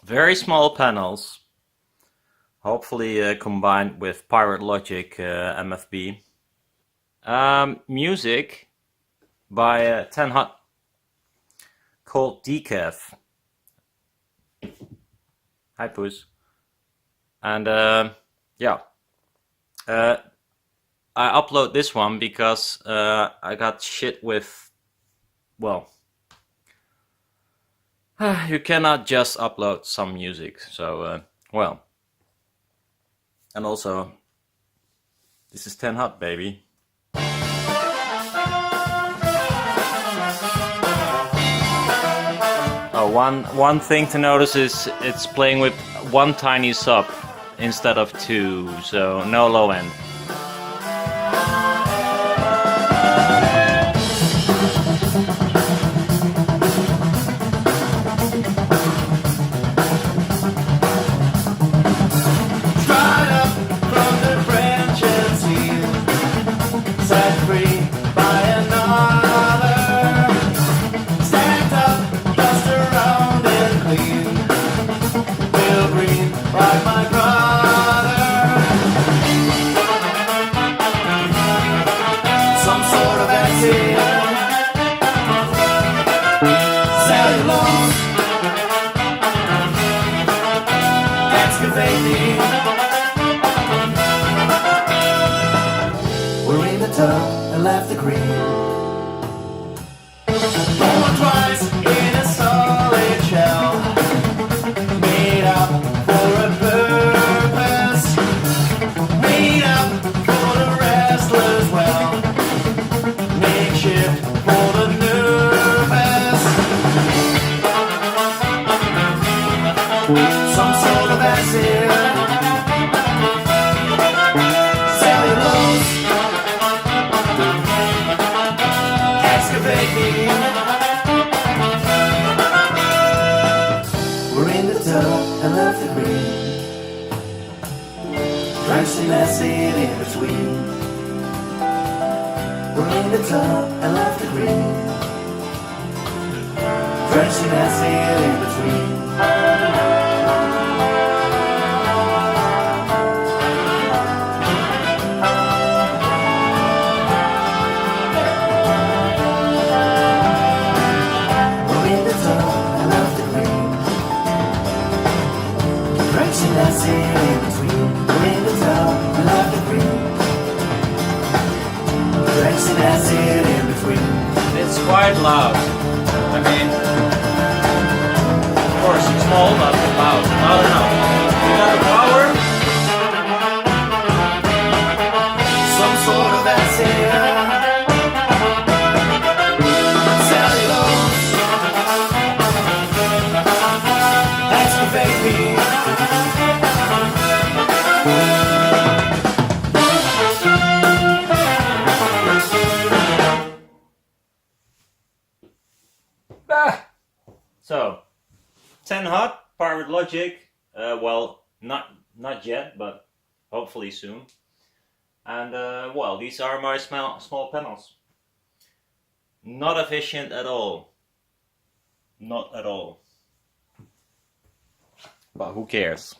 Very small panels, hopefully combined with Pirate Logic MFB. Music by 10 Hot called Decaf. Hi Poos. And yeah, I upload this one because I got shit with, well, you cannot just upload some music, so well. And also, this is 10 Hot, baby. Oh, one thing to notice is it's playing with one tiny sub instead of two, so no low end. We're in the tub and left the green. Born twice in a solid shell, made up for a purpose, made up for the restless well, makeshift for the nervous, some sort of acid. We're in the tub and left the green, drenched in acid in between. We're in the tub and left the green, drenched in acid in between. That's it in between. We're in the tub, we love the green. Drinks and acid in between. It's quite loud. I mean, of course, small but loud. Loud enough. You got the power? Some sort of acid. Cellulose. Excavate me. So, 10 Hot, Pirate Logic, well, not yet, but hopefully soon. And well, these are my small panels. Not efficient at all. Not at all. But who cares?